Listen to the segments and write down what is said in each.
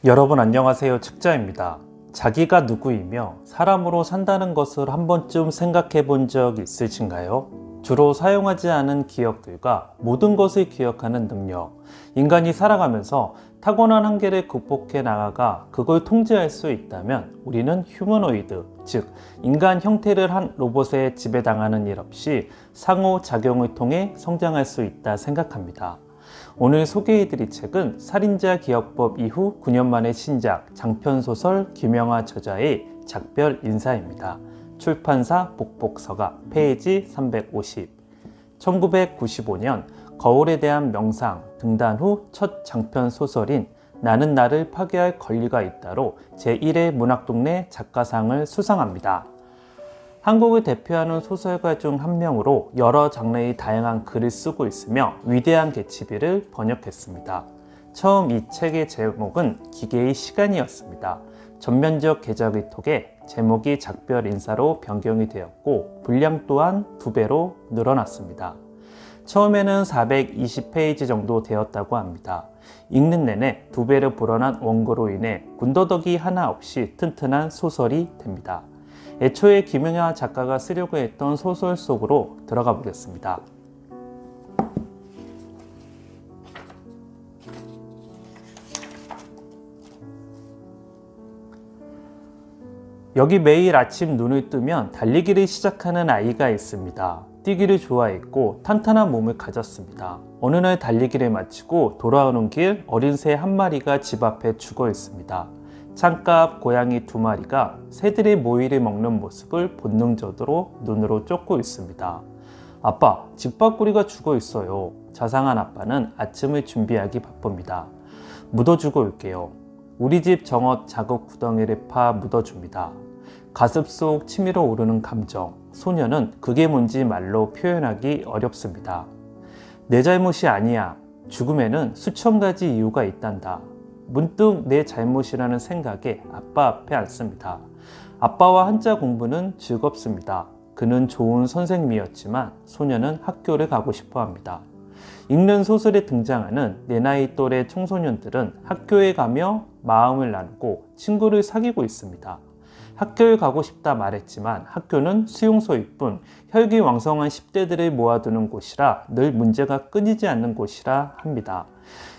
여러분 안녕하세요. 책자입니다. 자기가 누구이며 사람으로 산다는 것을 한 번쯤 생각해 본 적 있으신가요? 주로 사용하지 않은 기억들과 모든 것을 기억하는 능력. 인간이 살아가면서 타고난 한계를 극복해 나가가 그걸 통제할 수 있다면 우리는 휴머노이드, 즉 인간 형태를 한 로봇에 지배당하는 일 없이 상호작용을 통해 성장할 수 있다 생각합니다. 오늘 소개해드릴 책은 살인자 기억법 이후 9년 만의 신작 장편소설 김영하 저자의 작별 인사입니다. 출판사 복복서가 페이지 350. 1995년 거울에 대한 명상 등단 후 첫 장편소설인 나는 나를 파괴할 권리가 있다로 제1회 문학동네 작가상을 수상합니다. 한국을 대표하는 소설가 중 한 명으로 여러 장르의 다양한 글을 쓰고 있으며 위대한 개츠비를 번역했습니다. 처음 이 책의 제목은 기계의 시간이었습니다. 전면적 개작을 통해 제목이 작별 인사로 변경이 되었고 분량 또한 2배로 늘어났습니다. 처음에는 420페이지 정도 되었다고 합니다. 읽는 내내 2배로 불어난 원고로 인해 군더더기 하나 없이 튼튼한 소설이 됩니다. 애초에 김영하 작가가 쓰려고 했던 소설 속으로 들어가 보겠습니다. 여기 매일 아침 눈을 뜨면 달리기를 시작하는 아이가 있습니다. 뛰기를 좋아했고 탄탄한 몸을 가졌습니다. 어느 날 달리기를 마치고 돌아오는 길 어린 새 한 마리가 집 앞에 죽어 있습니다. 창가 앞 고양이 2마리가 새들의 모이를 먹는 모습을 본능적으로 눈으로 쫓고 있습니다. 아빠, 집밥구리가 죽어 있어요. 자상한 아빠는 아침을 준비하기 바쁩니다. 묻어주고 올게요. 우리 집 정원 자국 구덩이를 파 묻어줍니다. 가슴 속 치밀어 오르는 감정, 소녀는 그게 뭔지 말로 표현하기 어렵습니다. 내 잘못이 아니야. 죽음에는 수천 가지 이유가 있단다. 문득 내 잘못이라는 생각에 아빠 앞에 앉습니다. 아빠와 한자 공부는 즐겁습니다. 그는 좋은 선생님이었지만 소녀는 학교를 가고 싶어 합니다. 읽는 소설에 등장하는 내 나이 또래 청소년들은 학교에 가며 마음을 나누고 친구를 사귀고 있습니다. 학교에 가고 싶다 말했지만 학교는 수용소일 뿐 혈기왕성한 10대들을 모아두는 곳이라 늘 문제가 끊이지 않는 곳이라 합니다.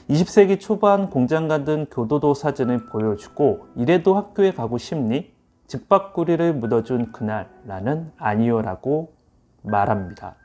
20세기 초반 공장 가든 교도소 사진을 보여주고 이래도 학교에 가고 싶니? 집밥구리를 묻어준 그날 나는 아니요 라고 말합니다.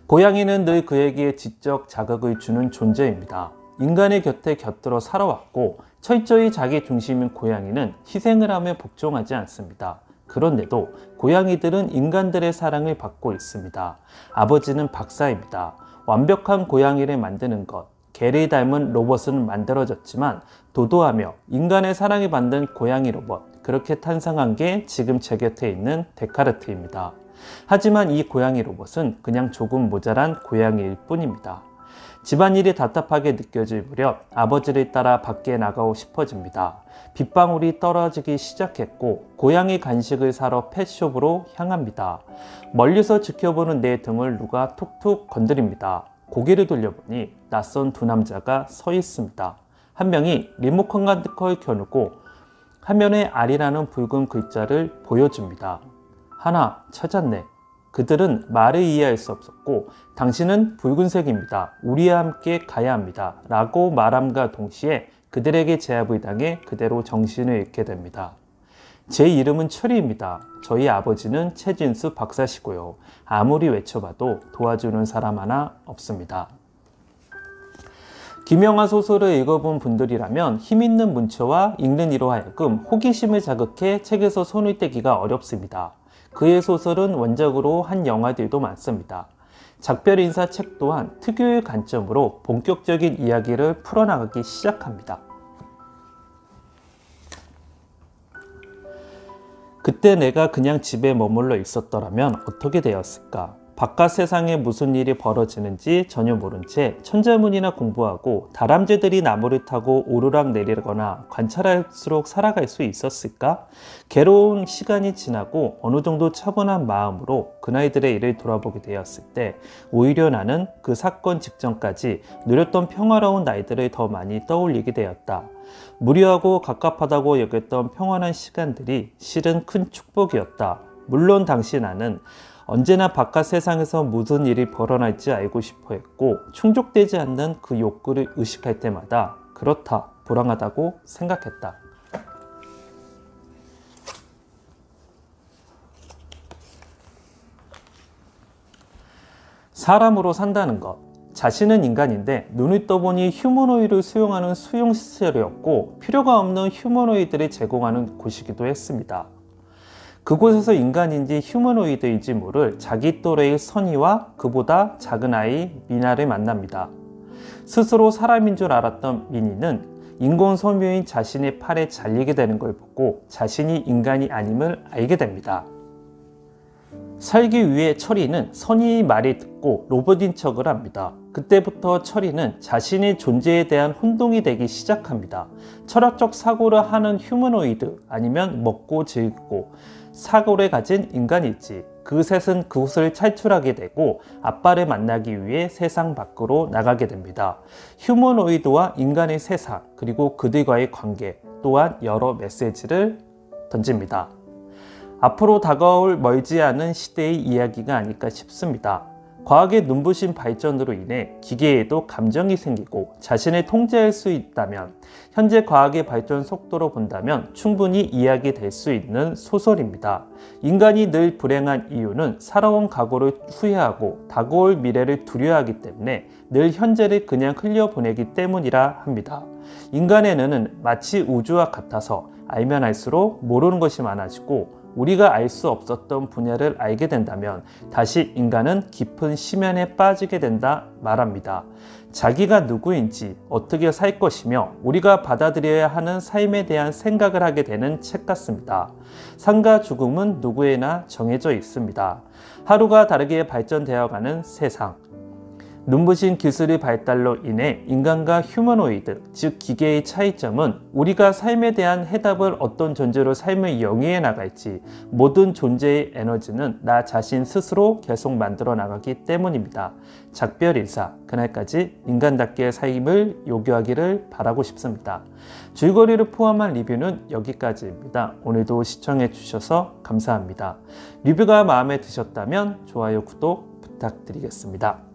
고양이는 늘 그에게 지적 자극을 주는 존재입니다. 인간의 곁에 곁들어 살아왔고 철저히 자기 중심인 고양이는 희생을 하며 복종하지 않습니다. 그런데도 고양이들은 인간들의 사랑을 받고 있습니다. 아버지는 박사입니다. 완벽한 고양이를 만드는 것, 개를 닮은 로봇은 만들어졌지만 도도하며 인간의 사랑을 받는 고양이 로봇, 그렇게 탄생한 게 지금 제 곁에 있는 데카르트입니다. 하지만 이 고양이 로봇은 그냥 조금 모자란 고양이일 뿐입니다. 집안일이 답답하게 느껴질 무렵 아버지를 따라 밖에 나가고 싶어집니다. 빗방울이 떨어지기 시작했고 고양이 간식을 사러 펫숍으로 향합니다. 멀리서 지켜보는 내 등을 누가 툭툭 건드립니다. 고개를 돌려보니 낯선 2 남자가 서 있습니다. 한 명이 리모컨 같은 걸 켜놓고 화면에 R이라는 붉은 글자를 보여줍니다. 하나 찾았네. 그들은 말을 이해할 수 없었고 당신은 붉은색입니다. 우리와 함께 가야 합니다. 라고 말함과 동시에 그들에게 제압을 당해 그대로 정신을 잃게 됩니다. 제 이름은 철이입니다. 저희 아버지는 최진수 박사시고요. 아무리 외쳐봐도 도와주는 사람 하나 없습니다. 김영하 소설을 읽어본 분들이라면 힘있는 문체와 읽는 이로 하여금 호기심을 자극해 책에서 손을 떼기가 어렵습니다. 그의 소설은 원작으로 한 영화들도 많습니다. 작별 인사 책 또한 특유의 관점으로 본격적인 이야기를 풀어나가기 시작합니다. 그때 내가 그냥 집에 머물러 있었더라면 어떻게 되었을까? 바깥 세상에 무슨 일이 벌어지는지 전혀 모른 채 천자문이나 공부하고 다람쥐들이 나무를 타고 오르락 내리거나 관찰할수록 살아갈 수 있었을까? 괴로운 시간이 지나고 어느 정도 차분한 마음으로 그나이들의 일을 돌아보게 되었을 때 오히려 나는 그 사건 직전까지 누렸던 평화로운 날들을 더 많이 떠올리게 되었다. 무료하고 갑갑하다고 여겼던 평안한 시간들이 실은 큰 축복이었다. 물론 당시 나는 언제나 바깥 세상에서 무슨 일이 벌어날지 알고 싶어 했고 충족되지 않는 그 욕구를 의식할 때마다 그렇다, 불안하다고 생각했다. 사람으로 산다는 것. 자신은 인간인데 눈을 떠보니 휴머노이드를 수용하는 수용시설이었고 필요가 없는 휴머노이드를 제공하는 곳이기도 했습니다. 그곳에서 인간인지 휴머노이드인지 모를 자기 또래의 선이와 그보다 작은 아이 미나를 만납니다. 스스로 사람인 줄 알았던 미니는 인공 소묘인 자신의 팔에 잘리게 되는 걸 보고 자신이 인간이 아님을 알게 됩니다. 살기 위해 철이는 선이의 말을 듣고 로봇인 척을 합니다. 그때부터 철이는 자신의 존재에 대한 혼동이 되기 시작합니다. 철학적 사고를 하는 휴머노이드 아니면 먹고 즐기고 사고를 가진 인간일지 그 셋은 그곳을 탈출하게 되고 아빠를 만나기 위해 세상 밖으로 나가게 됩니다. 휴머노이드와 인간의 세상 그리고 그들과의 관계 또한 여러 메시지를 던집니다. 앞으로 다가올 멀지 않은 시대의 이야기가 아닐까 싶습니다. 과학의 눈부신 발전으로 인해 기계에도 감정이 생기고 자신을 통제할 수 있다면 현재 과학의 발전 속도로 본다면 충분히 이야기될 수 있는 소설입니다. 인간이 늘 불행한 이유는 살아온 과거를 후회하고 다가올 미래를 두려워하기 때문에 늘 현재를 그냥 흘려보내기 때문이라 합니다. 인간에는 마치 우주와 같아서 알면 알수록 모르는 것이 많아지고 우리가 알 수 없었던 분야를 알게 된다면 다시 인간은 깊은 심연에 빠지게 된다 말합니다. 자기가 누구인지 어떻게 살 것이며 우리가 받아들여야 하는 삶에 대한 생각을 하게 되는 책 같습니다. 삶과 죽음은 누구에나 정해져 있습니다. 하루가 다르게 발전되어가는 세상. 눈부신 기술의 발달로 인해 인간과 휴머노이드, 즉 기계의 차이점은 우리가 삶에 대한 해답을 어떤 존재로 삶을 영위해 나갈지 모든 존재의 에너지는 나 자신 스스로 계속 만들어 나가기 때문입니다. 작별 인사, 그날까지 인간답게 삶을 요구하기를 바라고 싶습니다. 줄거리를 포함한 리뷰는 여기까지입니다. 오늘도 시청해 주셔서 감사합니다. 리뷰가 마음에 드셨다면 좋아요, 구독 부탁드리겠습니다.